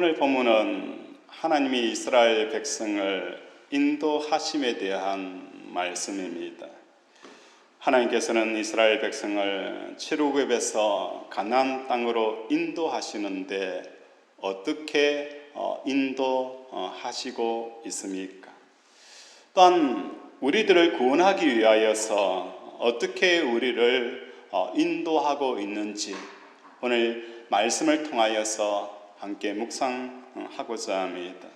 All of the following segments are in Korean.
오늘 본문은 하나님이 이스라엘 백성을 인도하심에 대한 말씀입니다. 하나님께서는 이스라엘 백성을 출애굽에서 가나안 땅으로 인도하시는데 어떻게 인도하시고 있습니까? 또한 우리들을 구원하기 위하여서 어떻게 우리를 인도하고 있는지 오늘 말씀을 통하여서 함께 묵상하고자 합니다.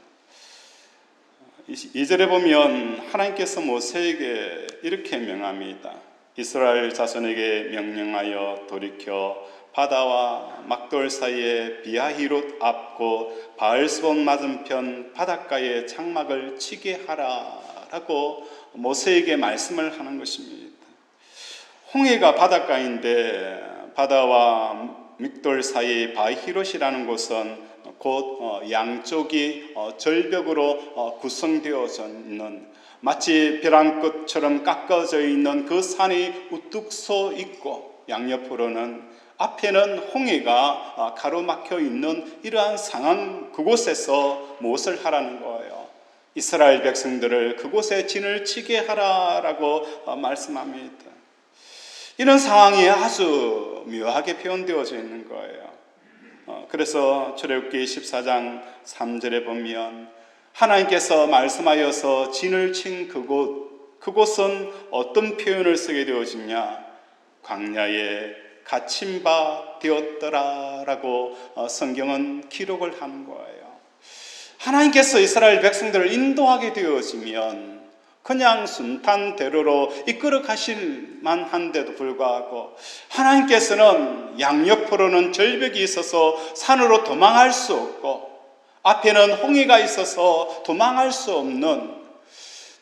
2절에 보면 하나님께서 모세에게 이렇게 명합니다. 이스라엘 자손에게 명령하여 돌이켜 바다와 막돌 사이에 비하히롯 앞고 바알스본 맞은편 바닷가에 장막을 치게 하라 라고 모세에게 말씀을 하는 것입니다. 홍해가 바닷가인데 바다와 믹돌 사이 바히롯이라는 곳은 곧 양쪽이 절벽으로 구성되어져 있는 마치 벼랑끝처럼 깎아져 있는 그 산이 우뚝 서 있고 양옆으로는 앞에는 홍해가 가로막혀 있는 이러한 상황, 그곳에서 무엇을 하라는 거예요? 이스라엘 백성들을 그곳에 진을 치게 하라라고 말씀합니다. 이런 상황이 아주 묘하게 표현되어져 있는 거예요. 그래서 출애굽기 14장 3절에 보면 하나님께서 말씀하여서 진을 친 그곳은 어떤 표현을 쓰게 되어지냐? 광야에 갇힌 바 되었더라라고 성경은 기록을 하는 거예요. 하나님께서 이스라엘 백성들을 인도하게 되어지면 그냥 순탄대로로 이끌어 가실 만한데도 불구하고 하나님께서는 양옆으로는 절벽이 있어서 산으로 도망할 수 없고 앞에는 홍해가 있어서 도망할 수 없는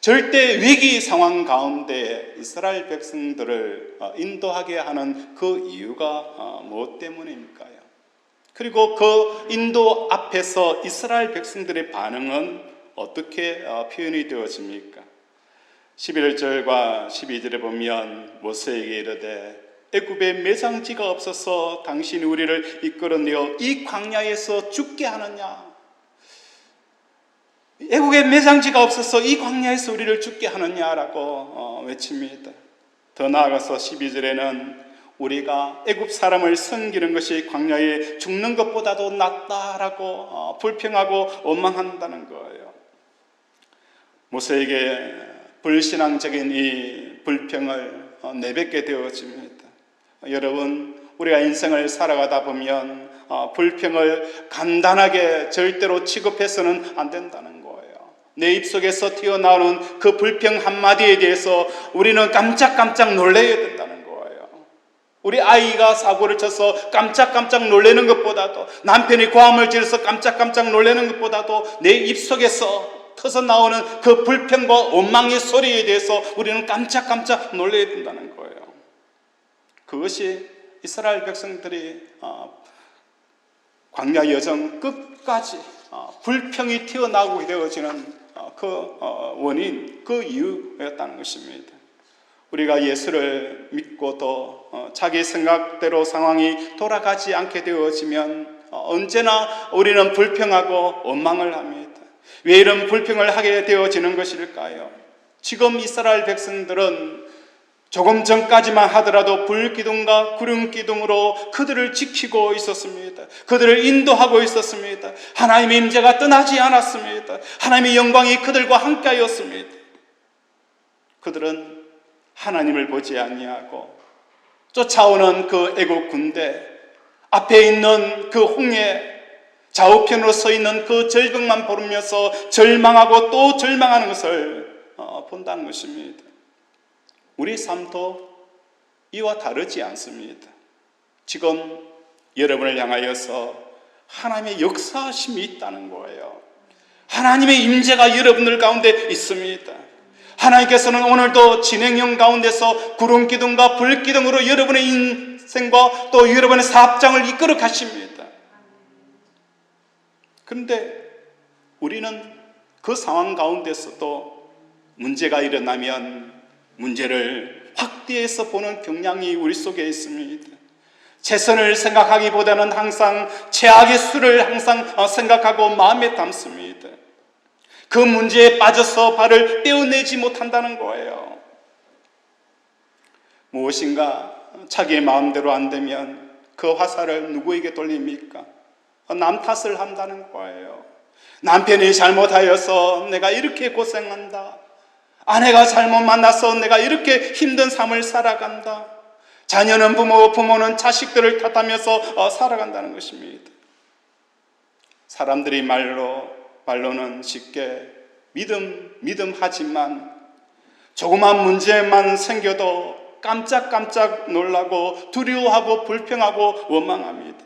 절대 위기 상황 가운데 이스라엘 백성들을 인도하게 하는 그 이유가 무엇 때문입니까요? 그리고 그 인도 앞에서 이스라엘 백성들의 반응은 어떻게 표현이 되어집니까? 11절과 12절에 보면 모세에게 이르되 애굽에 매장지가 없어서 당신이 우리를 이끌어내어 이 광야에서 죽게 하느냐? 애국에 매장지가 없어서 이 광야에서 우리를 죽게 하느냐라고 외칩니다. 더 나아가서 12절에는 우리가 애굽 사람을 섬기는 것이 광야에 죽는 것보다도 낫다라고 불평하고 원망한다는 거예요. 모세에게 불신앙적인 이 불평을 내뱉게 되어집니다. 여러분, 우리가 인생을 살아가다 보면 불평을 간단하게 절대로 취급해서는 안 된다는 거예요. 내 입속에서 튀어나오는 그 불평 한마디에 대해서 우리는 깜짝깜짝 놀라야 된다는 거예요. 우리 아이가 사고를 쳐서 깜짝깜짝 놀라는 것보다도, 남편이 고함을 지르서 깜짝깜짝 놀라는 것보다도 내 입속에서 터서 나오는 그 불평과 원망의 소리에 대해서 우리는 깜짝깜짝 놀라야 된다는 거예요. 그것이 이스라엘 백성들이 광야 여정 끝까지 불평이 튀어나오게 되어지는 그 원인, 그 이유였다는 것입니다. 우리가 예수를 믿고도 자기 생각대로 상황이 돌아가지 않게 되어지면 언제나 우리는 불평하고 원망을 합니다. 왜 이런 불평을 하게 되어지는 것일까요? 지금 이스라엘 백성들은 조금 전까지만 하더라도 불기둥과 구름기둥으로 그들을 지키고 있었습니다. 그들을 인도하고 있었습니다. 하나님의 임재가 떠나지 않았습니다. 하나님의 영광이 그들과 함께하였습니다. 그들은 하나님을 보지 아니하고 쫓아오는 그 애국 군대, 앞에 있는 그 홍해, 좌우편으로 서 있는 그 절벽만 보면서 절망하고 또 절망하는 것을 본다는 것입니다. 우리 삶도 이와 다르지 않습니다. 지금 여러분을 향하여서 하나님의 역사하심이 있다는 거예요. 하나님의 임재가 여러분들 가운데 있습니다. 하나님께서는 오늘도 진행형 가운데서 구름기둥과 불기둥으로 여러분의 인생과 또 여러분의 사업장을 이끌어 가십니다. 그런데 우리는 그 상황 가운데서도 문제가 일어나면 문제를 확대해서 보는 경향이 우리 속에 있습니다. 최선을 생각하기보다는 항상 최악의 수를 항상 생각하고 마음에 담습니다. 그 문제에 빠져서 발을 떼어내지 못한다는 거예요. 무엇인가 자기의 마음대로 안 되면 그 화살을 누구에게 돌립니까? 남 탓을 한다는 거예요. 남편이 잘못하여서 내가 이렇게 고생한다. 아내가 잘못 만나서 내가 이렇게 힘든 삶을 살아간다. 자녀는 부모, 부모는 자식들을 탓하면서 살아간다는 것입니다. 사람들이 말로는 쉽게 믿음 하지만 조그만 문제만 생겨도 깜짝 놀라고 두려워하고 불평하고 원망합니다.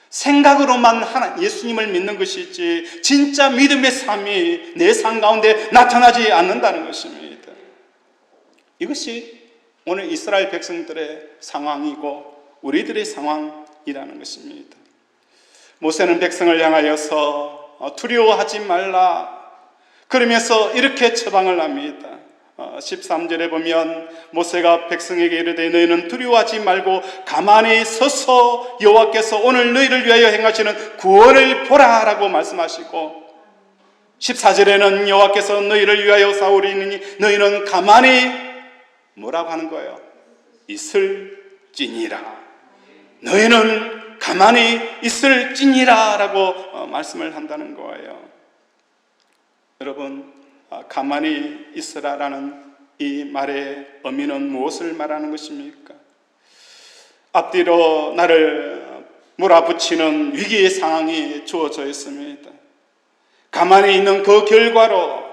생각으로만 예수님을 믿는 것이지 진짜 믿음의 삶이 내 삶 가운데 나타나지 않는다는 것입니다. 이것이 오늘 이스라엘 백성들의 상황이고 우리들의 상황이라는 것입니다. 모세는 백성을 향하여서 두려워하지 말라 그러면서 이렇게 처방을 합니다. 13절에 보면 모세가 백성에게 이르되 너희는 두려워하지 말고 가만히 서서 여호와께서 오늘 너희를 위하여 행하시는 구원을 보라 라고 말씀하시고 14절에는 여호와께서 너희를 위하여 싸우리니 너희는 가만히 뭐라고 하는 거예요? 있을지니라. 너희는 가만히 있을지니라 라고 말씀을 한다는 거예요. 여러분, 가만히 있으라라는 이 말의 의미는 무엇을 말하는 것입니까? 앞뒤로 나를 몰아붙이는 위기의 상황이 주어져 있습니다. 가만히 있는 그 결과로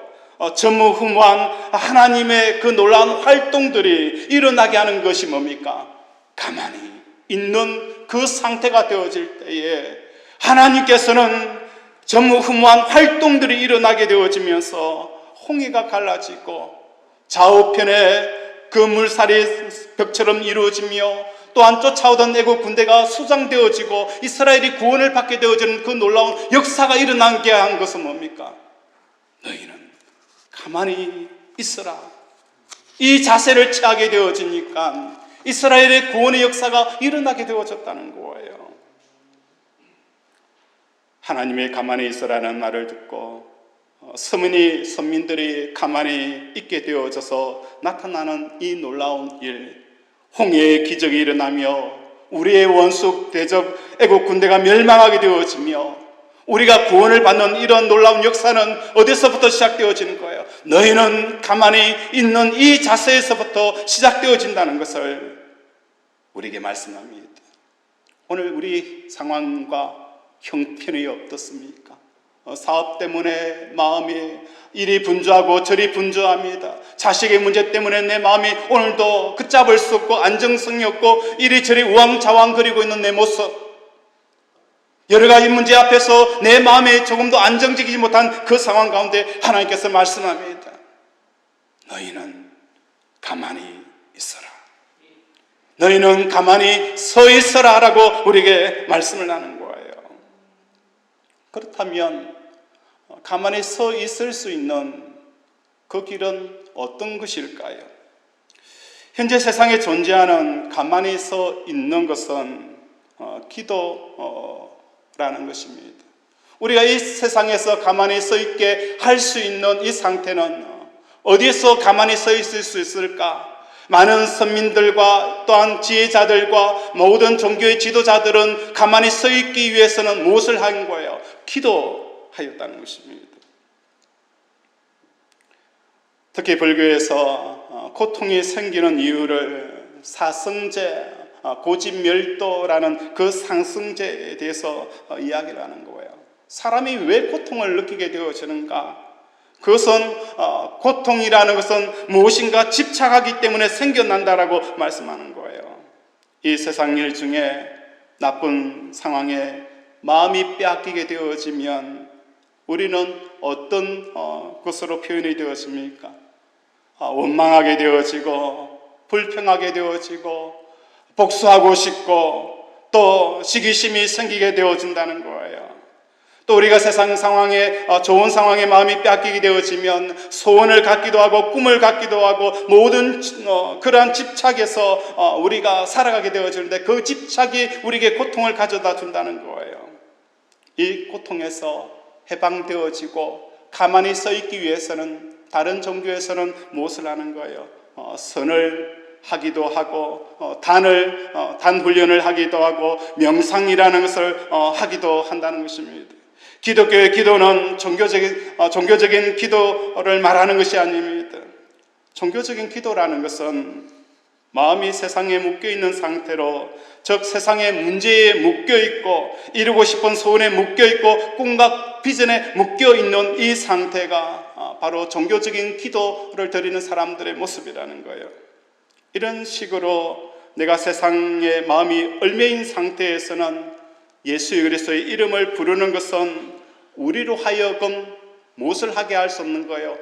전무후무한 하나님의 그 놀라운 활동들이 일어나게 하는 것이 뭡니까? 가만히 있는 그 상태가 되어질 때에 하나님께서는 전무후무한 활동들이 일어나게 되어지면서 홍해가 갈라지고 좌우편에 그 물살이 벽처럼 이루어지며 또한 쫓아오던 애국 군대가 수장되어지고 이스라엘이 구원을 받게 되어지는 그 놀라운 역사가 일어나게 한 것은 뭡니까? 너희는 가만히 있어라. 이 자세를 취하게 되어지니까 이스라엘의 구원의 역사가 일어나게 되어졌다는 거예요. 하나님의 가만히 있어라는 말을 듣고 서민들이 가만히 있게 되어져서 나타나는 이 놀라운 일, 홍해의 기적이 일어나며 우리의 원수 대적 애국 군대가 멸망하게 되어지며 우리가 구원을 받는 이런 놀라운 역사는 어디서부터 시작되어지는 거예요? 너희는 가만히 있는 이 자세에서부터 시작되어진다는 것을 우리에게 말씀합니다. 오늘 우리 상황과 형편이 어떻습니까? 사업 때문에 마음이 이리 분주하고 저리 분주합니다. 자식의 문제 때문에 내 마음이 오늘도 걷잡을 수 없고 안정성이 없고 이리저리 우왕좌왕거리고 있는 내 모습, 여러 가지 문제 앞에서 내 마음이 조금도 안정적이지 못한 그 상황 가운데 하나님께서 말씀합니다. 너희는 가만히 있어라. 너희는 가만히 서 있어라 라고 우리에게 말씀을 하는 거예요. 그렇다면 가만히 서 있을 수 있는 그 길은 어떤 것일까요? 현재 세상에 존재하는 가만히 서 있는 것은 기도라는 것입니다. 우리가 이 세상에서 가만히 서 있게 할 수 있는 이 상태는 어디에서 가만히 서 있을 수 있을까? 많은 선민들과 또한 지혜자들과 모든 종교의 지도자들은 가만히 서 있기 위해서는 무엇을 한 거예요? 기도하였다는 것입니다. 특히 불교에서 고통이 생기는 이유를 사성제, 고집멸도라는 그 상승제에 대해서 이야기를 하는 거예요. 사람이 왜 고통을 느끼게 되어지는가? 그것은 고통이라는 것은 무엇인가 집착하기 때문에 생겨난다라고 말씀하는 거예요. 이 세상 일 중에 나쁜 상황에 마음이 빼앗기게 되어지면 우리는 어떤 것으로 표현이 되었습니까? 원망하게 되어지고 불평하게 되어지고 복수하고 싶고 또 시기심이 생기게 되어진다는 거예요. 또 우리가 세상 상황에 좋은 상황에 마음이 뺏기게 되어지면 소원을 갖기도 하고 꿈을 갖기도 하고 모든 그러한 집착에서 우리가 살아가게 되어지는데 그 집착이 우리에게 고통을 가져다 준다는 거예요. 이 고통에서 해방되어지고 가만히 서 있기 위해서는 다른 종교에서는 무엇을 하는 거예요? 선을 하기도 하고 단 훈련을 하기도 하고 명상이라는 것을 하기도 한다는 것입니다. 기독교의 기도는 종교적인 기도를 말하는 것이 아닙니다. 종교적인 기도라는 것은 마음이 세상에 묶여있는 상태로, 즉 세상의 문제에 묶여있고 이루고 싶은 소원에 묶여있고 꿈과 비전에 묶여있는 이 상태가 바로 종교적인 기도를 드리는 사람들의 모습이라는 거예요. 이런 식으로 내가 세상에 마음이 얽매인 상태에서는 예수 그리스도의 이름을 부르는 것은 우리로 하여금 무엇을 하게 할 수 없는 거예요?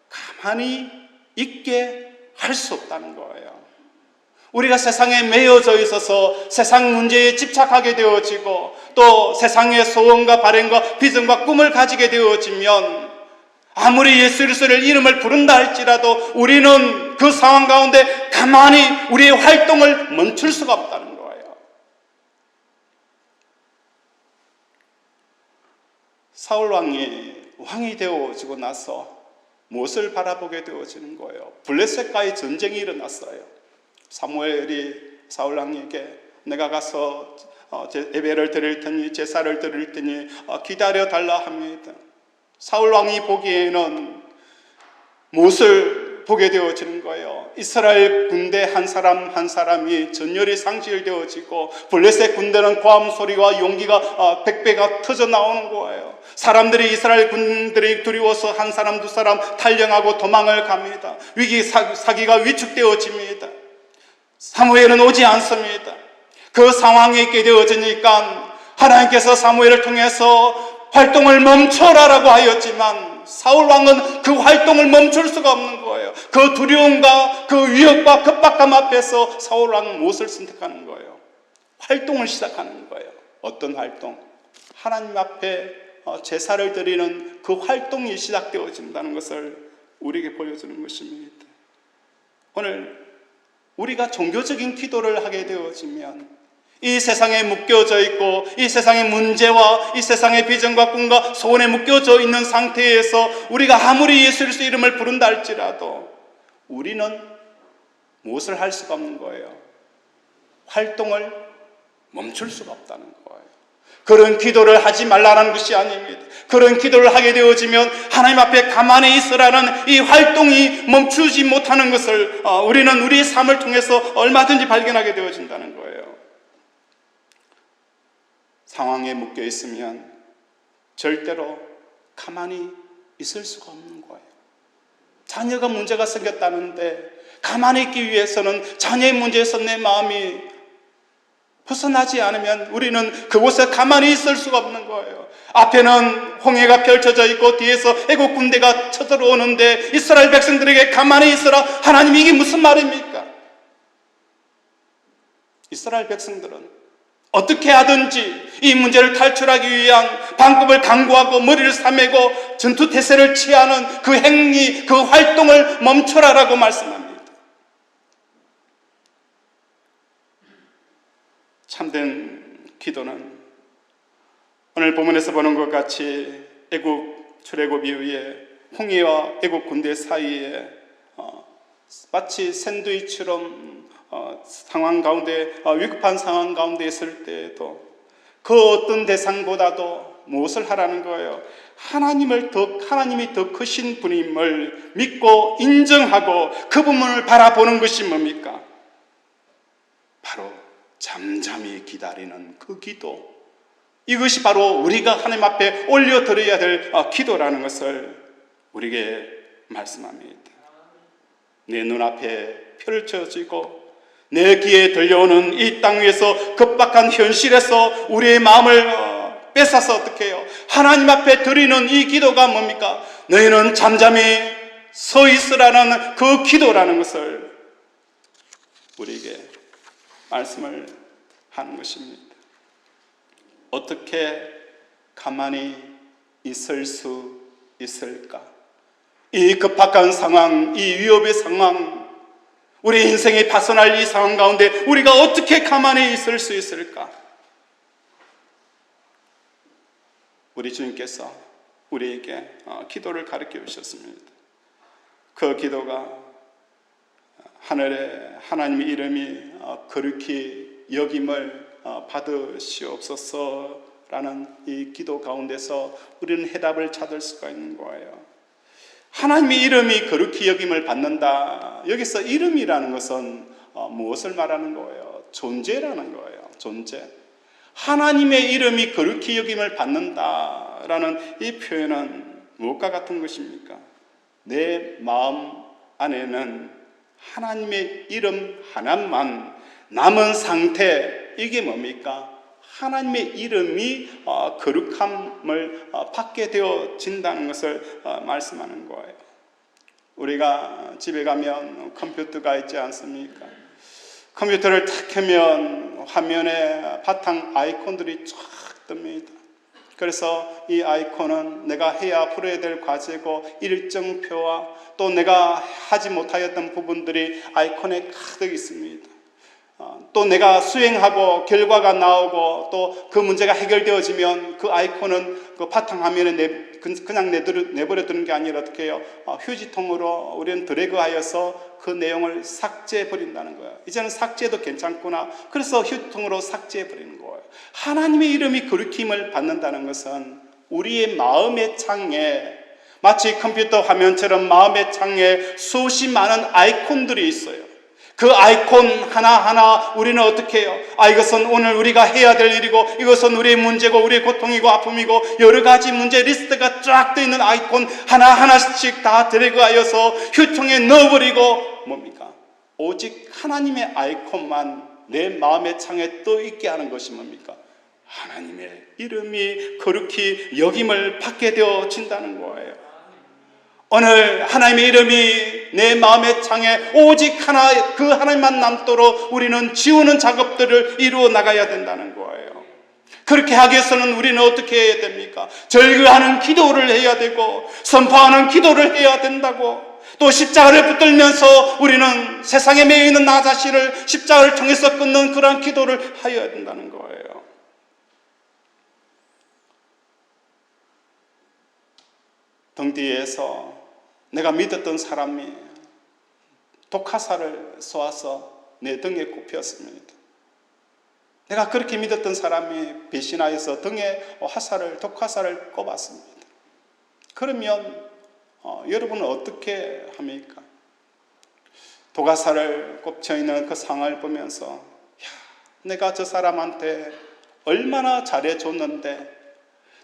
가만히 있게 할 수 없다는 거예요. 우리가 세상에 매여져 있어서 세상 문제에 집착하게 되어지고 또 세상의 소원과 바램과 비전과 꿈을 가지게 되어지면 아무리 예수 그리스도의 이름을 부른다 할지라도 우리는 그 상황 가운데 가만히 우리의 활동을 멈출 수가 없다는 거예요. 사울 왕이 되어지고 나서 무엇을 바라보게 되어지는 거예요? 블레셋과의 전쟁이 일어났어요. 사무엘이 사울 왕에게 내가 가서 예배를 드릴 테니 제사를 드릴 테니 기다려 달라 합니다. 사울 왕이 보기에는 무엇을 보게 되어지는 거예요? 이스라엘 군대 한 사람 한 사람이 전열이 상실되어지고 블레셋 군대는 고함 소리와 용기가 백배가 터져 나오는 거예요. 사람들이 이스라엘 군들이 두려워서 한 사람 두 사람 탈령하고 도망을 갑니다. 사기가 위축되어집니다. 사무엘은 오지 않습니다. 그 상황에 있게 되어지니까 하나님께서 사무엘을 통해서 활동을 멈춰라라고 하였지만 사울 왕은 그 활동을 멈출 수가 없는 거예요. 그 두려움과 그 위협과 급박감 앞에서 사울 왕은 무엇을 선택하는 거예요? 활동을 시작하는 거예요. 어떤 활동? 하나님 앞에 제사를 드리는 그 활동이 시작되어진다는 것을 우리에게 보여주는 것입니다. 오늘 우리가 종교적인 기도를 하게 되어지면 이 세상에 묶여져 있고 이 세상의 문제와 이 세상의 비전과 꿈과 소원에 묶여져 있는 상태에서 우리가 아무리 예수 그리스도 이름을 부른다 할지라도 우리는 무엇을 할 수가 없는 거예요? 활동을 멈출 수가 없다는 거예요. 그런 기도를 하지 말라는 것이 아닙니다. 그런 기도를 하게 되어지면 하나님 앞에 가만히 있으라는 이 활동이 멈추지 못하는 것을 우리는 우리의 삶을 통해서 얼마든지 발견하게 되어진다는 거예요. 상황에 묶여 있으면 절대로 가만히 있을 수가 없는 거예요. 자녀가 문제가 생겼다는데 가만히 있기 위해서는 자녀의 문제에서 내 마음이 벗어나지 않으면 우리는 그곳에 가만히 있을 수가 없는 거예요. 앞에는 홍해가 펼쳐져 있고 뒤에서 애국 군대가 쳐들어오는데 이스라엘 백성들에게 가만히 있으라. 하나님, 이게 무슨 말입니까? 이스라엘 백성들은 어떻게 하든지 이 문제를 탈출하기 위한 방법을 강구하고 머리를 싸매고 전투 태세를 취하는 그 행위, 그 활동을 멈춰라라고 말씀합니다. 참된 기도는 오늘 본문에서 보는 것 같이 애국 출애굽 이후에 홍해와 애국 군대 사이에 마치 샌드위치처럼 상황 가운데 위급한 상황 가운데 있을 때에도 그 어떤 대상보다도 무엇을 하라는 거예요? 하나님이 더 크신 분임을 믿고 인정하고 그 부분을 바라보는 것이 뭡니까? 바로 잠잠히 기다리는 그 기도. 이것이 바로 우리가 하나님 앞에 올려드려야 될 기도라는 것을 우리에게 말씀합니다. 내 눈앞에 펼쳐지고 내 귀에 들려오는 이 땅 위에서 급박한 현실에서 우리의 마음을 뺏어서 어떻게 해요? 하나님 앞에 드리는 이 기도가 뭡니까? 너희는 잠잠히 서 있으라는 그 기도라는 것을 우리에게 말씀을 하는 것입니다. 어떻게 가만히 있을 수 있을까? 이 급박한 상황, 이 위협의 상황, 우리 인생이 파손할 이 상황 가운데 우리가 어떻게 가만히 있을 수 있을까? 우리 주님께서 우리에게 기도를 가르쳐 주셨습니다. 그 기도가 하늘에 하나님의 이름이 거룩히 여김을 받으시옵소서라는 이 기도 가운데서 우리는 해답을 찾을 수가 있는 거예요. 하나님의 이름이 거룩히 여김을 받는다. 여기서 이름이라는 것은 무엇을 말하는 거예요? 존재라는 거예요. 존재. 하나님의 이름이 거룩히 여김을 받는다라는 이 표현은 무엇과 같은 것입니까? 내 마음 안에는 하나님의 이름 하나만 남은 상태, 이게 뭡니까? 하나님의 이름이 거룩함을 받게 되어진다는 것을 말씀하는 거예요. 우리가 집에 가면 컴퓨터가 있지 않습니까? 컴퓨터를 탁 켜면 화면에 바탕 아이콘들이 쫙 뜹니다. 그래서 이 아이콘은 내가 해야 풀어야 될 과제고 일정표와 또 내가 하지 못하였던 부분들이 아이콘에 가득 있습니다. 또 내가 수행하고 결과가 나오고 또 그 문제가 해결되어지면 그 아이콘은 그 바탕화면에 그냥 내버려 두는 게 아니라 어떻게 해요? 휴지통으로 우리는 드래그하여서 그 내용을 삭제해 버린다는 거예요. 이제는 삭제도 괜찮구나. 그래서 휴지통으로 삭제해 버리는 거예요. 하나님의 이름이 거룩힘을 받는다는 것은 우리의 마음의 창에 마치 컴퓨터 화면처럼 마음의 창에 수없이 많은 아이콘들이 있어요. 그 아이콘 하나하나 우리는 어떻게 해요? 이것은 오늘 우리가 해야 될 일이고 이것은 우리의 문제고 우리의 고통이고 아픔이고 여러 가지 문제 리스트가 쫙 떠 있는 아이콘 하나하나씩 다 드래그하여서 휴통에 넣어버리고 뭡니까? 오직 하나님의 아이콘만 내 마음의 창에 떠 있게 하는 것이 뭡니까? 하나님의 이름이 거룩히 여김을 받게 되어진다는 거예요. 오늘 하나님의 이름이 내 마음의 창에 오직 하나, 그 하나님만 남도록 우리는 지우는 작업들을 이루어 나가야 된다는 거예요. 그렇게 하기 위해서는 우리는 어떻게 해야 됩니까? 절규하는 기도를 해야 되고 선포하는 기도를 해야 된다고, 또 십자가를 붙들면서 우리는 세상에 매여 있는 나 자신을 십자가를 통해서 끊는 그러한 기도를 하여야 된다는 거예요. 등 뒤에서 내가 믿었던 사람이 독화살을 쏘아서 내 등에 꼽혔습니다. 내가 그렇게 믿었던 사람이 배신하여서 등에 독화살을 꼽았습니다. 그러면 여러분은 어떻게 합니까? 독화살을 꼽혀있는 그 상황을 보면서 내가 저 사람한테 얼마나 잘해줬는데,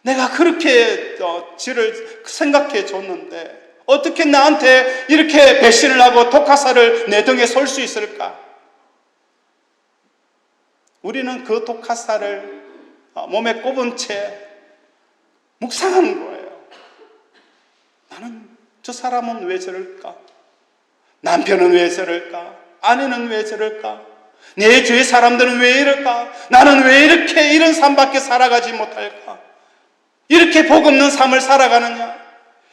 내가 그렇게 지를 생각해 줬는데 어떻게 나한테 이렇게 배신을 하고 독화살을 내 등에 쏠 수 있을까? 우리는 그 독화살을 몸에 꼽은 채 묵상하는 거예요. 나는 저 사람은 왜 저럴까? 남편은 왜 저럴까? 아내는 왜 저럴까? 내 주위 사람들은 왜 이럴까? 나는 왜 이렇게 이런 삶밖에 살아가지 못할까? 이렇게 복 없는 삶을 살아가느냐?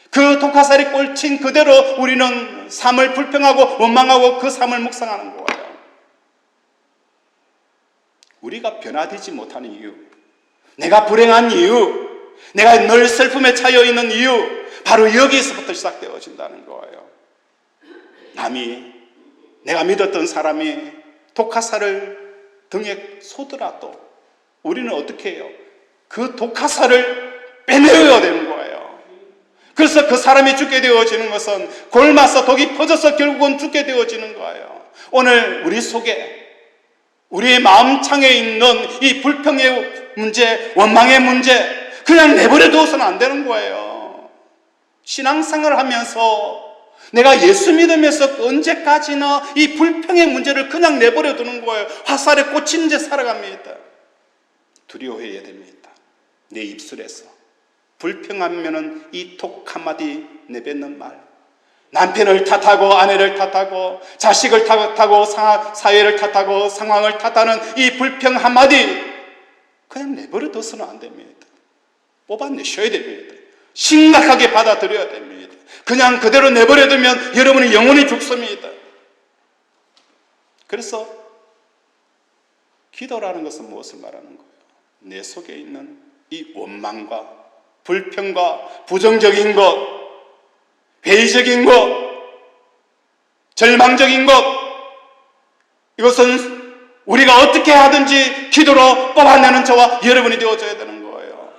그 독화살이 꼴친 그대로 우리는 삶을 불평하고 원망하고 그 삶을 묵상하는 거예요. 우리가 변화되지 못하는 이유, 내가 불행한 이유, 내가 늘 슬픔에 차여 있는 이유, 바로 여기에서부터 시작되어진다는 거예요. 내가 믿었던 사람이 독화살을 등에 쏘더라도 우리는 어떻게 해요? 그 독화살을 빼내어야 되는 거예요. 그래서 그 사람이 죽게 되어지는 것은 골마서 독이 퍼져서 결국은 죽게 되어지는 거예요. 오늘 우리 속에, 우리의 마음창에 있는 이 불평의 문제, 원망의 문제, 그냥 내버려 두어서는 안 되는 거예요. 신앙생활을 하면서 내가 예수 믿으면서 언제까지나 이 불평의 문제를 그냥 내버려 두는 거예요. 화살에 꽂힌 채 살아갑니다. 두려워해야 됩니다. 내 입술에서 불평하면은 이 톡 한마디 내뱉는 말, 남편을 탓하고 아내를 탓하고 자식을 탓하고 사회를 탓하고 상황을 탓하는 이 불평 한마디 그냥 내버려 둬서는 안 됩니다. 뽑아내셔야 됩니다. 심각하게 받아들여야 됩니다. 그냥 그대로 내버려두면 여러분이 영원히 죽습니다. 그래서 기도라는 것은 무엇을 말하는 거예요? 내 속에 있는 이 원망과 불평과 부정적인 것, 회의적인 것, 절망적인 것, 이것은 우리가 어떻게 하든지 기도로 뽑아내는 저와 여러분이 되어줘야 되는 거예요.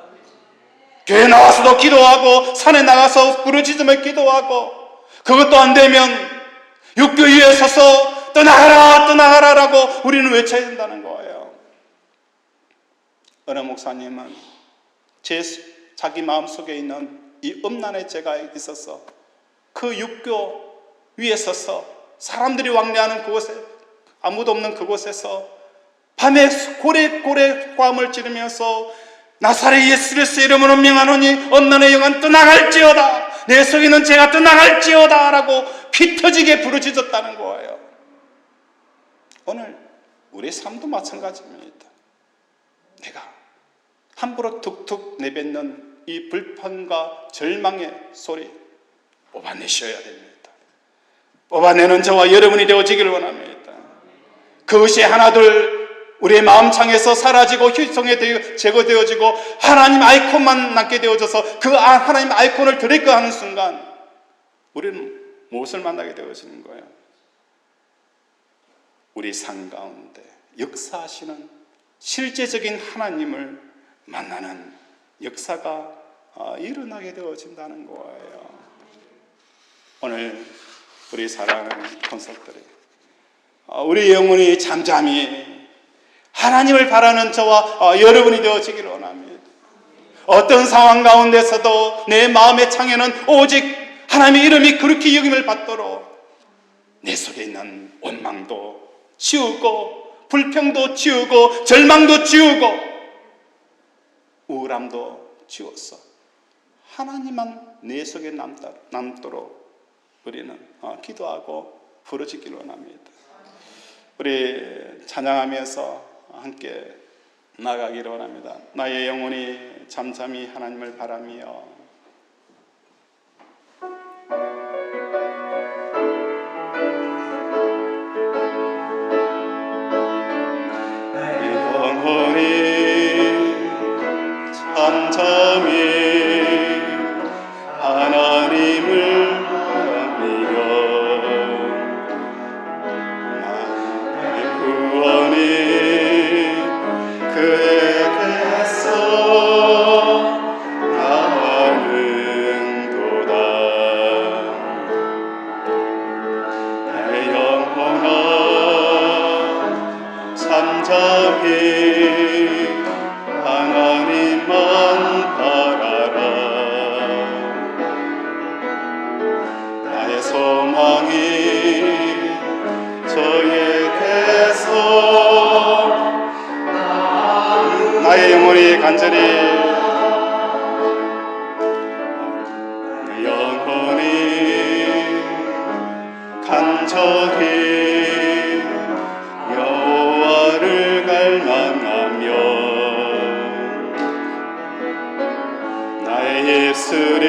교회 나와서도 기도하고 산에 나가서 부르짖으며 기도하고, 그것도 안 되면 육교 위에 서서 떠나가라 떠나가라라고 우리는 외쳐야 된다는 거예요. 어느 목사님은 자기 마음속에 있는 이 음란의 죄가 있어서 그 육교 위에 서서 사람들이 왕래하는 그곳에, 아무도 없는 그곳에서 밤에 고래고래 고함을 지르면서 나사렛 예수 그리스도의 이름으로 명하노니 음란의 영은 떠나갈지어다, 내 속에 있는 죄가 떠나갈지어다 라고 피 터지게 부르짖었다는 거예요. 오늘 우리 삶도 마찬가지입니다. 내가 함부로 툭툭 내뱉는 이 불평과 절망의 소리 뽑아내셔야 됩니다. 뽑아내는 저와 여러분이 되어지기를 원합니다. 그것이 하나둘 우리의 마음창에서 사라지고 휘성에 제거되어지고 하나님 아이콘만 남게 되어져서 그 하나님 아이콘을 드릴까 하는 순간 우리는 무엇을 만나게 되어지는 거예요? 우리 삶 가운데 역사하시는 실제적인 하나님을 만나는 역사가 일어나게 되어진다는 거예요. 오늘 우리 사랑하는 콘서트들이 우리 영혼이 잠잠히 하나님을 바라는 저와 여러분이 되어지기를 원합니다. 어떤 상황 가운데서도 내 마음의 창에는 오직 하나님의 이름이 그렇게 여김을 받도록 내 속에 있는 원망도 지우고 불평도 지우고 절망도 지우고 우울함도 지워서 하나님만 내 속에 남도록 우리는 기도하고 부르짖기를 원합니다. 우리 찬양하면서 함께 나가기를 원합니다. 나의 영혼이 잠잠히 하나님을 바라며 나의 영혼이 잠잠히 하나님을 나의 영혼이 간절히 여호와를 갈망하며 나의 입술이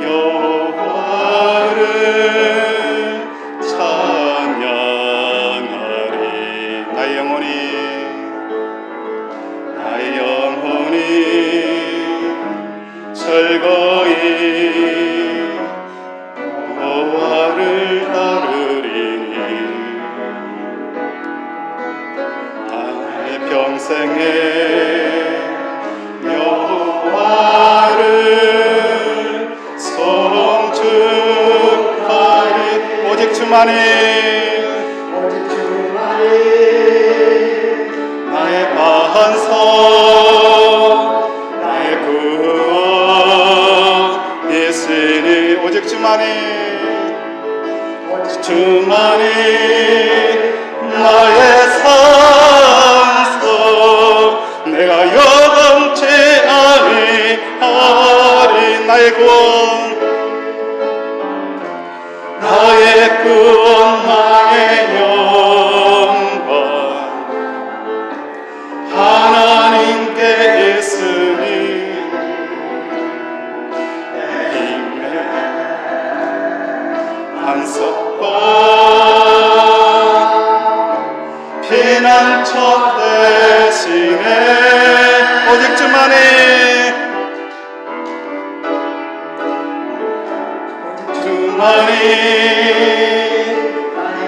여호와를 찬양하리. 나의 영혼이 즐거이 여호와를 따르리니 나의 평생에 여호와를 송축하리. 오직 주만이 나의 반석 나의 구원 예수니. 오직 주만이 나의 산소 내가 여금치 아니하리. 나의 구원 상처 대신에 오직 주만이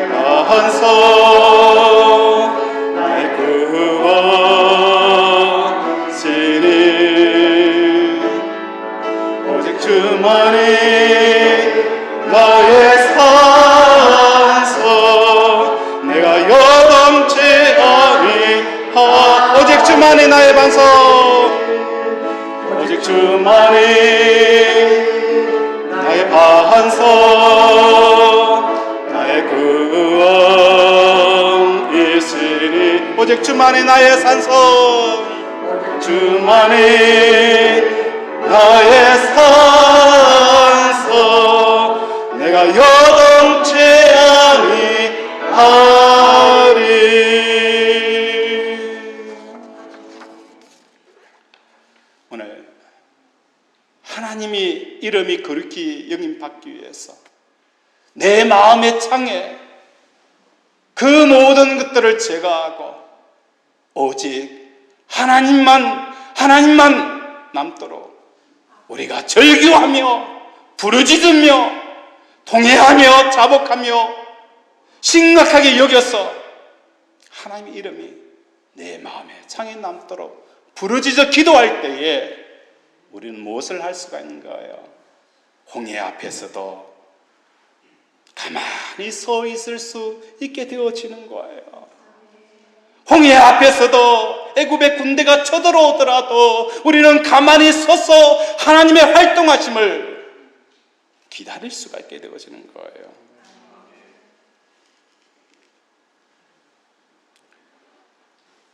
나한서 날 구원하시니 오직 주만이 나의 산소 내가 요동치 아니하 오직 주만이 나의 반석 오직 주만이 나의 반석 나의 구원이시니 오직 주만이 나의 산성 주만이 나의 산성 내가 요동치 아니하리. 오늘 하나님이 이름이 거룩히 영임받기 위해서 내 마음의 창에 그 모든 것들을 제거하고 오직 하나님만 남도록 우리가 절규하며 부르짖으며 통회하며 자복하며 심각하게 여겨서 하나님의 이름이 내 마음의 창에 남도록 부르짖어 기도할 때에 우리는 무엇을 할 수가 있는 거예요? 홍해 앞에서도 가만히 서 있을 수 있게 되어지는 거예요. 홍해 앞에서도 애굽의 군대가 쳐들어오더라도 우리는 가만히 서서 하나님의 활동하심을 기다릴 수가 있게 되어지는 거예요.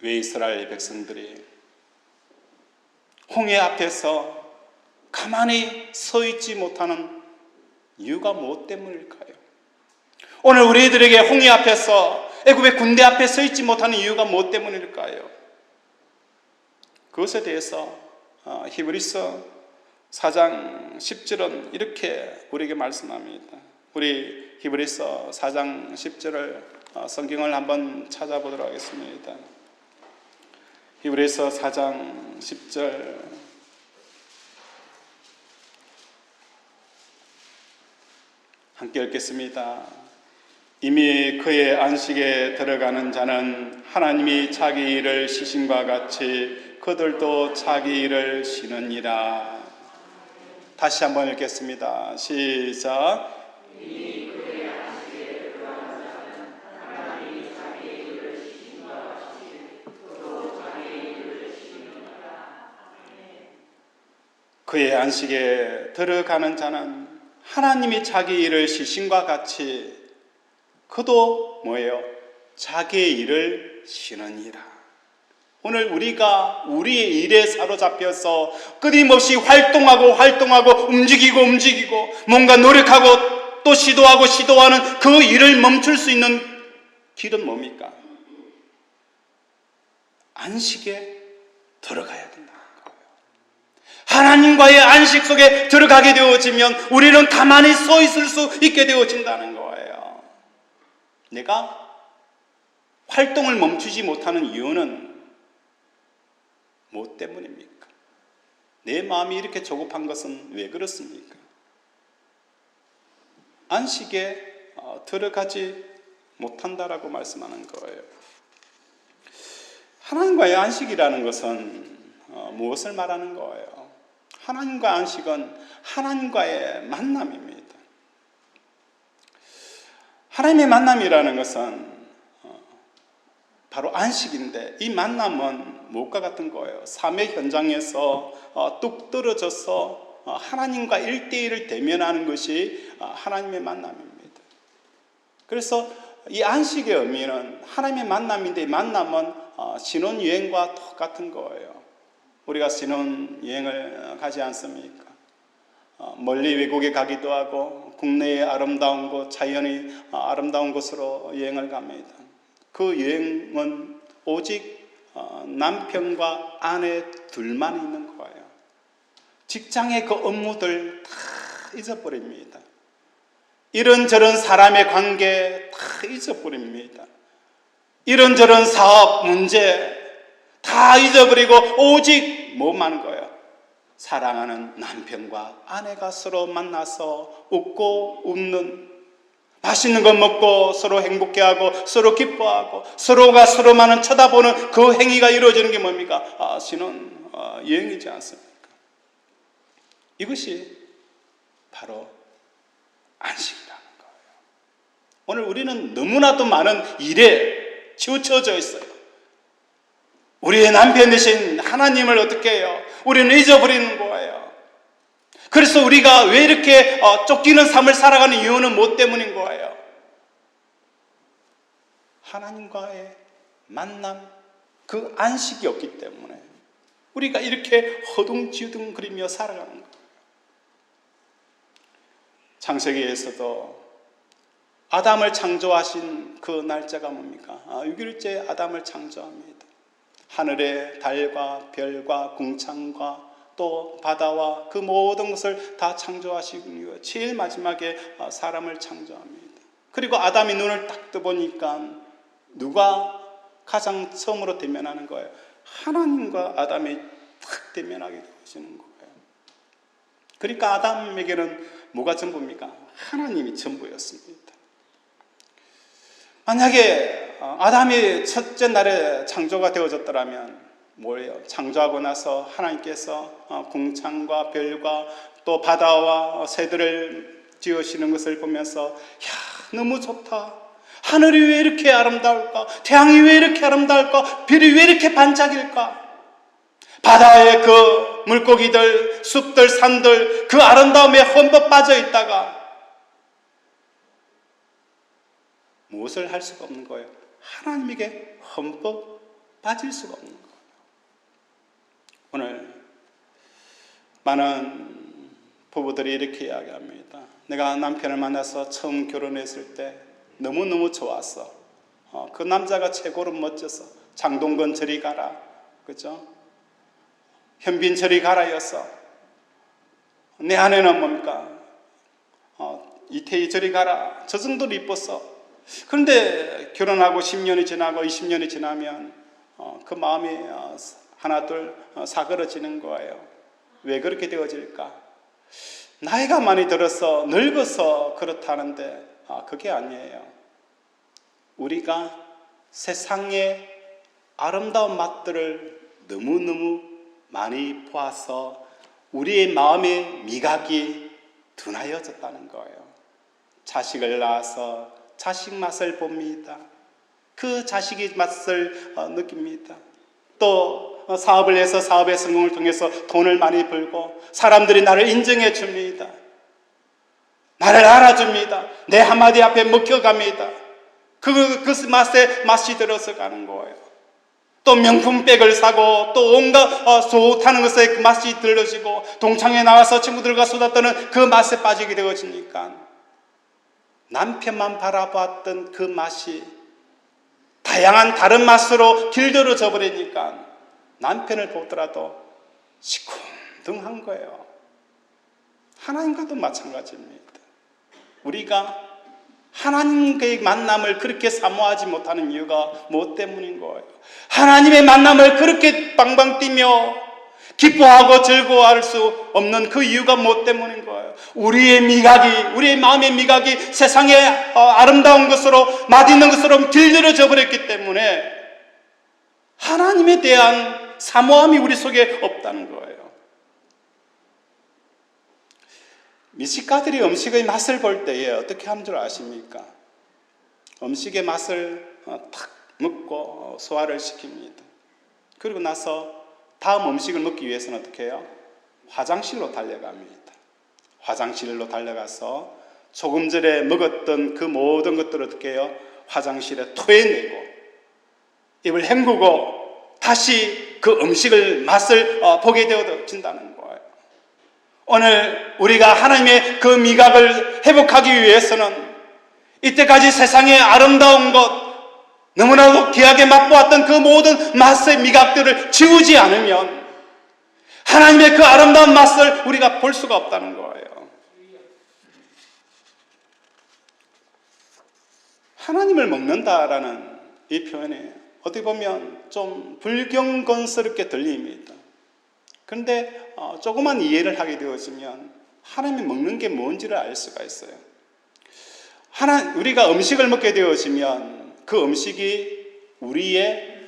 왜 이스라엘 백성들이 홍해 앞에서 가만히 서 있지 못하는 이유가 무엇 때문일까요? 오늘 우리들에게 홍해 앞에서 애굽의 군대 앞에 서 있지 못하는 이유가 무엇 때문일까요? 그것에 대해서 히브리서 4장 10절은 이렇게 우리에게 말씀합니다. 우리 히브리서 4장 10절을 성경을 한번 찾아보도록 하겠습니다. 히브리서 4장 10절 함께 읽겠습니다. 이미 그의 안식에 들어가는 자는 하나님이 자기 일을 쉬심과 같이 그들도 자기 일을 쉬느니라. 다시 한번 읽겠습니다. 시작. 이미 그의 안식에 들어가는 자는 하나님이 자기 일을 쉬심과 같이 그들도 자기 일을 쉬느니라. 그의 안식에 들어가는 자는 하나님이 자기 일을 쉬심과 같이 그도 뭐예요? 자기의 일을 쉬느니라. 오늘 우리가 우리의 일에 사로잡혀서 끊임없이 활동하고 움직이고 뭔가 노력하고 또 시도하는 그 일을 멈출 수 있는 길은 뭡니까? 안식에 들어가야 된다. 하나님과의 안식 속에 들어가게 되어지면 우리는 가만히 서 있을 수 있게 되어진다는 거예요. 내가 활동을 멈추지 못하는 이유는 무엇 때문입니까? 내 마음이 이렇게 조급한 것은 왜 그렇습니까? 안식에 들어가지 못한다라고 말씀하는 거예요. 하나님과의 안식이라는 것은 무엇을 말하는 거예요? 하나님과 안식은 하나님과의 만남입니다. 하나님의 만남이라는 것은 바로 안식인데 이 만남은 무엇과 같은 거예요? 삶의 현장에서 뚝 떨어져서 하나님과 1대1을 대면하는 것이 하나님의 만남입니다. 그래서 이 안식의 의미는 하나님의 만남인데 이 만남은 신혼여행과 똑같은 거예요. 우리가 신혼여행을 가지 않습니까? 멀리 외국에 가기도 하고 국내의 아름다운 곳, 자연이 아름다운 곳으로 여행을 갑니다. 그 여행은 오직 남편과 아내 둘만 있는 거예요. 직장의 그 업무들 다 잊어버립니다. 이런저런 사람의 관계 다 잊어버립니다. 이런저런 사업 문제 다 잊어버리고 오직 뭐만 거예요? 사랑하는 남편과 아내가 서로 만나서 웃고 웃는, 맛있는 거 먹고 서로 행복해하고 서로 기뻐하고 서로가 서로만을 쳐다보는 그 행위가 이루어지는 게 뭡니까? 신혼 여행이지 않습니까? 이것이 바로 안식이라는 거예요. 오늘 우리는 너무나도 많은 일에 치우쳐져 있어요. 우리의 남편 되신 하나님을 어떻게 해요? 우리는 잊어버리는 거예요. 그래서 우리가 왜 이렇게 쫓기는 삶을 살아가는 이유는 뭐 때문인 거예요? 하나님과의 만남, 그 안식이 없기 때문에 우리가 이렇게 허둥지둥거리며 살아가는 거예요. 창세기에서도 아담을 창조하신 그 날짜가 뭡니까? 6일째 아담을 창조합니다. 하늘의 달과 별과 궁창과 또 바다와 그 모든 것을 다 창조하시고 제일 마지막에 사람을 창조합니다. 그리고 아담이 눈을 딱 떠보니까 누가 가장 처음으로 대면하는 거예요? 하나님과 아담이 딱 대면하게 되시는 거예요. 그러니까 아담에게는 뭐가 전부입니까? 하나님이 전부였습니다. 만약에 아담이 첫째 날에 창조가 되어졌더라면 뭐예요? 창조하고 나서 하나님께서 궁창과 별과 또 바다와 새들을 지으시는 것을 보면서 야, 너무 좋다. 하늘이 왜 이렇게 아름다울까? 태양이 왜 이렇게 아름다울까? 별이 왜 이렇게 반짝일까? 바다의 그 물고기들, 숲들, 산들 그 아름다움에 흠뻑 빠져 있다가 무엇을 할 수가 없는 거예요? 하나님에게 흠뻑 빠질 수가 없는 거예요. 오늘 많은 부부들이 이렇게 이야기합니다. 내가 남편을 만나서 처음 결혼했을 때 너무너무 좋았어. 그 남자가 최고로 멋졌어. 장동건 저리 가라. 그죠? 현빈 저리 가라였어. 내 아내는 뭡니까? 이태희 저리 가라. 저 정도로 이뻤어. 그런데 결혼하고 10년이 지나고 20년이 지나면 그 마음이 하나둘 사그러지는 거예요. 왜 그렇게 되어질까? 나이가 많이 들어서 늙어서 그렇다는데 그게 아니에요. 우리가 세상의 아름다운 맛들을 너무너무 많이 보아서 우리의 마음의 미각이 둔하여졌다는 거예요. 자식을 낳아서 자식 맛을 봅니다. 그 자식의 맛을 느낍니다. 또 사업을 해서 사업의 성공을 통해서 돈을 많이 벌고 사람들이 나를 인정해 줍니다. 나를 알아줍니다. 내 한마디 앞에 먹혀갑니다. 그 맛에 맛이 들어서 가는 거예요. 또 명품백을 사고 또 온갖 좋다는 것에 그 맛이 들려지고 동창회 나와서 친구들과 수다 떠는 그 맛에 빠지게 되어지니까 남편만 바라봤던 그 맛이 다양한 다른 맛으로 길들여져 버리니까 남편을 보더라도 시큰둥한 거예요. 하나님과도 마찬가지입니다. 우리가 하나님과의 만남을 그렇게 사모하지 못하는 이유가 무엇 때문인 거예요? 하나님의 만남을 그렇게 빵빵 뛰며 기뻐하고 즐거워할 수 없는 그 이유가 무엇 때문인 거예요? 우리의 미각이, 우리의 마음의 미각이 세상의 아름다운 것으로 맛있는 것으로 길들여져 버렸기 때문에 하나님에 대한 사모함이 우리 속에 없다는 거예요. 미식가들이 음식의 맛을 볼 때에 어떻게 하는 줄 아십니까? 음식의 맛을 탁 먹고 소화를 시킵니다. 그리고 나서 다음 음식을 먹기 위해서는 어떻게 해요? 화장실로 달려갑니다. 화장실로 달려가서 조금 전에 먹었던 그 모든 것들을 어떻게 해요? 화장실에 토해내고 입을 헹구고 다시 그 음식을 맛을 보게 되어진다는 거예요. 오늘 우리가 하나님의 그 미각을 회복하기 위해서는 이때까지 세상의 아름다운 것, 너무나도 귀하게 맛보았던 그 모든 맛의 미각들을 지우지 않으면 하나님의 그 아름다운 맛을 우리가 볼 수가 없다는 거예요. 하나님을 먹는다라는 이 표현이 어떻게 보면 좀 불경건스럽게 들립니다. 그런데 조그만 이해를 하게 되어지면 하나님이 먹는 게 뭔지를 알 수가 있어요. 우리가 음식을 먹게 되어지면 그 음식이 우리의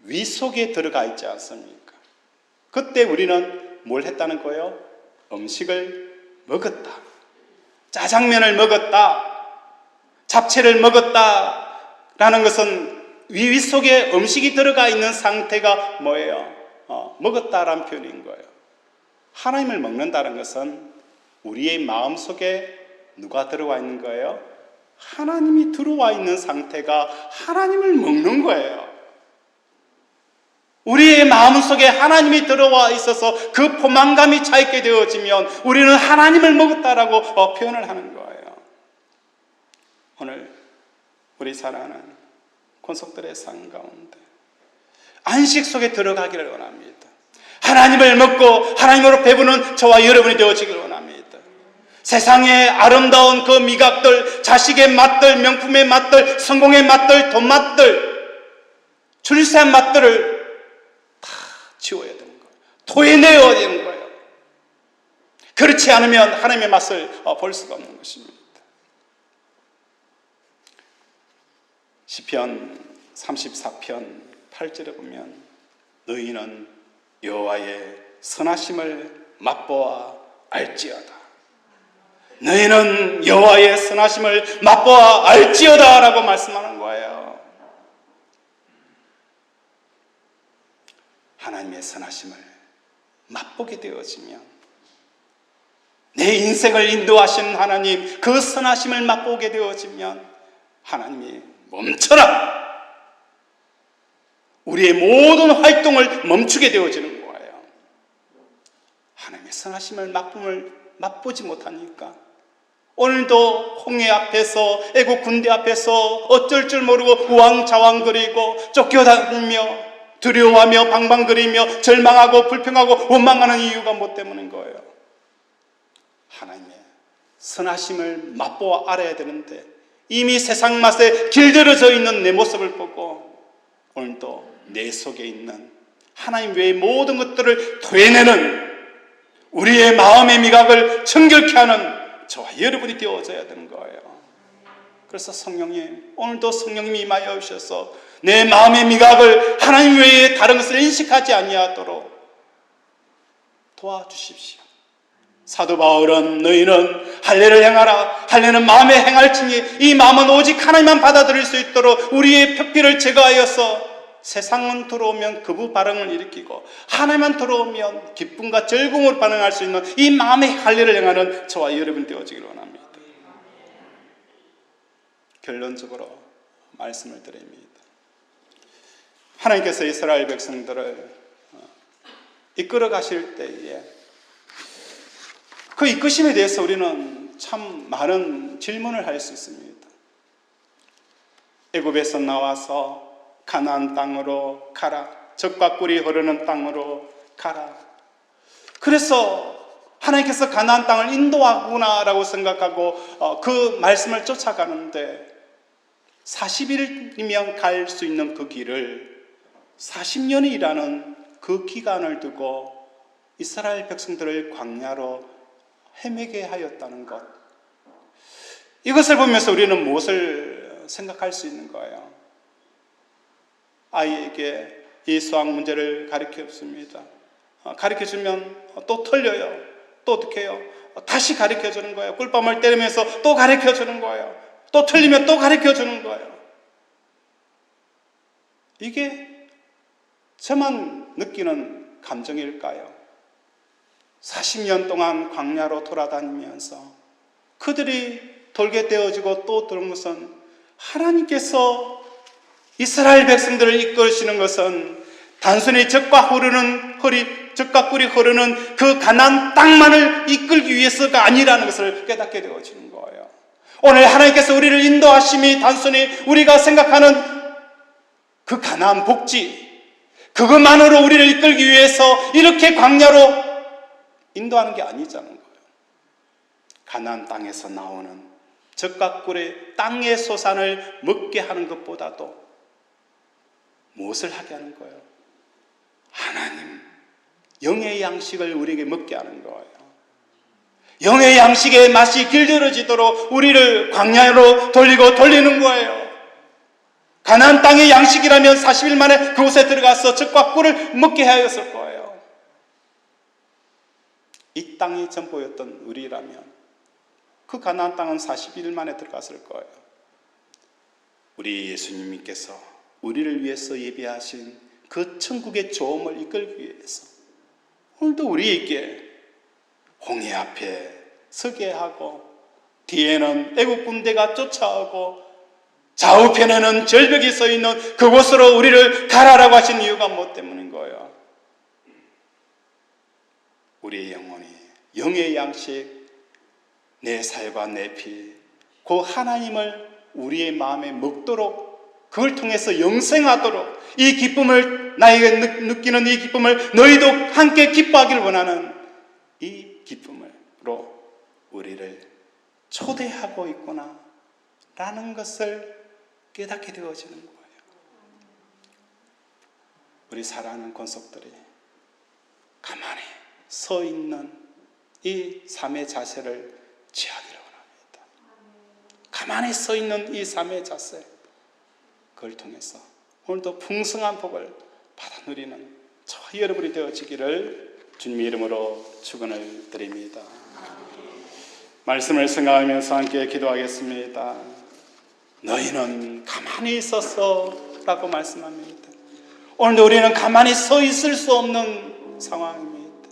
위 속에 들어가 있지 않습니까? 그때 우리는 뭘 했다는 거예요? 음식을 먹었다. 짜장면을 먹었다. 잡채를 먹었다. 라는 것은 위 속에 음식이 들어가 있는 상태가 뭐예요? 먹었다라는 표현인 거예요. 하나님을 먹는다는 것은 우리의 마음 속에 누가 들어와 있는 거예요? 하나님이 들어와 있는 상태가 하나님을 먹는 거예요. 우리의 마음속에 하나님이 들어와 있어서 그 포만감이 차 있게 되어지면 우리는 하나님을 먹었다라고 표현을 하는 거예요. 오늘 우리 사랑하는 권속들의 삶 가운데 안식 속에 들어가기를 원합니다. 하나님을 먹고 하나님으로 배부는 저와 여러분이 되어지기를 원합니다. 세상의 아름다운 그 미각들, 자식의 맛들, 명품의 맛들, 성공의 맛들, 돈 맛들, 출세한 맛들을 다 지워야 되는 거예요. 토해내야 되는 거예요. 그렇지 않으면 하나님의 맛을 볼 수가 없는 것입니다. 시편 34편 8절에 보면 너희는 여호와의 선하심을 맛보아 알지어다. 너희는 여호와의 선하심을 맛보아 알지어다 라고 말씀하는 거예요. 하나님의 선하심을 맛보게 되어지면 내 인생을 인도하시는 하나님, 그 선하심을 맛보게 되어지면 하나님이 멈춰라! 우리의 모든 활동을 멈추게 되어지는 거예요. 하나님의 선하심을 맛보지 못하니까 오늘도 홍해 앞에서, 애국 군대 앞에서 어쩔 줄 모르고 우왕좌왕거리고 쫓겨다니며 두려워하며 방방거리며 절망하고 불평하고 원망하는 이유가 뭐 때문인 거예요? 하나님의 선하심을 맛보아 알아야 되는데 이미 세상 맛에 길들여져 있는 내 모습을 보고 오늘도 내 속에 있는 하나님 외의 모든 것들을 토해내는 우리의 마음의 미각을 정결케 하는 저와 여러분이 되어져야 되는 거예요. 그래서 성령님, 오늘도 성령님이 임하여 주셔서 내 마음의 미각을 하나님 외에 다른 것을 인식하지 아니하도록 도와주십시오. 사도 바울은 너희는 할례를 행하라. 할례는 마음에 행할지니 이 마음은 오직 하나님만 받아들일 수 있도록 우리의 표피를 제거하여서 세상은 들어오면 거부 반응을 일으키고 하나님만 들어오면 기쁨과 즐거움으로 반응할 수 있는 이 마음의 할례를 행하는 저와 여러분 되어지기를 원합니다. 결론적으로 말씀을 드립니다. 하나님께서 이스라엘 백성들을 이끌어 가실 때에 그 이끄심에 대해서 우리는 참 많은 질문을 할 수 있습니다. 애굽에서 나와서 가나안 땅으로 가라. 젖과 꿀이 흐르는 땅으로 가라. 그래서 하나님께서 가나안 땅을 인도하구나라고 생각하고 그 말씀을 쫓아가는데 40일이면 갈 수 있는 그 길을 40년이라는 그 기간을 두고 이스라엘 백성들을 광야로 헤매게 하였다는 것, 이것을 보면서 우리는 무엇을 생각할 수 있는 거예요? 아이에게 이 수학 문제를 가르쳐 줍니다. 가르쳐 주면 또 틀려요. 또 어떻게 해요? 다시 가르쳐 주는 거예요. 꿀밤을 때리면서 또 가르쳐 주는 거예요. 또 틀리면 또 가르쳐 주는 거예요. 이게 저만 느끼는 감정일까요? 40년 동안 광야로 돌아다니면서 그들이 돌게 되어지고 또 들은 것은 하나님께서 이스라엘 백성들을 이끌으시는 것은 단순히 젖과 꿀이 흐르는 그 가나안 땅만을 이끌기 위해서가 아니라는 것을 깨닫게 되어지는 거예요. 오늘 하나님께서 우리를 인도하심이 단순히 우리가 생각하는 그 가나안 복지, 그것만으로 우리를 이끌기 위해서 이렇게 광야로 인도하는 게 아니잖아요. 가나안 땅에서 나오는 젖과 꿀의 땅의 소산을 먹게 하는 것보다도 무엇을 하게 하는 거예요? 하나님, 영의 양식을 우리에게 먹게 하는 거예요. 영의 양식의 맛이 길들여지도록 우리를 광야로 돌리는 거예요. 가나안 땅의 양식이라면 40일 만에 그곳에 들어가서 젖과 꿀을 먹게 하였을 거예요. 이 땅이 전부였던 우리라면 그 가나안 땅은 40일 만에 들어갔을 거예요. 우리 예수님께서 우리를 위해서 예비하신 그 천국의 조음을 이끌기 위해서 오늘도 우리에게 홍해 앞에 서게 하고 뒤에는 애국 군대가 쫓아오고 좌우편에는 절벽이 서 있는 그곳으로 우리를 가라라고 하신 이유가 뭐 때문인 거예요? 우리의 영혼이 영의 양식, 내 살과 내 피, 그 하나님을 우리의 마음에 먹도록, 그걸 통해서 영생하도록, 이 기쁨을, 나에게 느끼는 이 기쁨을 너희도 함께 기뻐하기를 원하는 이 기쁨으로 우리를 초대하고 있구나 라는 것을 깨닫게 되어지는 거예요. 우리 사랑하는 권속들이 가만히 서 있는 이 삶의 자세를 취하기를 원합니다. 가만히 서 있는 이 삶의 자세, 그걸 통해서 오늘도 풍성한 복을 받아 누리는 저와 여러분이 되어지기를 주님의 이름으로 축원을 드립니다. 말씀을 생각하면서 함께 기도하겠습니다. 너희는 가만히 있었어 라고 말씀합니다. 오늘도 우리는 가만히 서 있을 수 없는 상황입니다.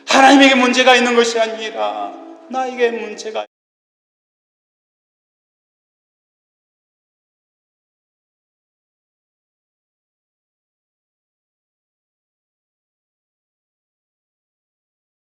하나님에게 문제가 있는 것이 아니라 나에게 문제가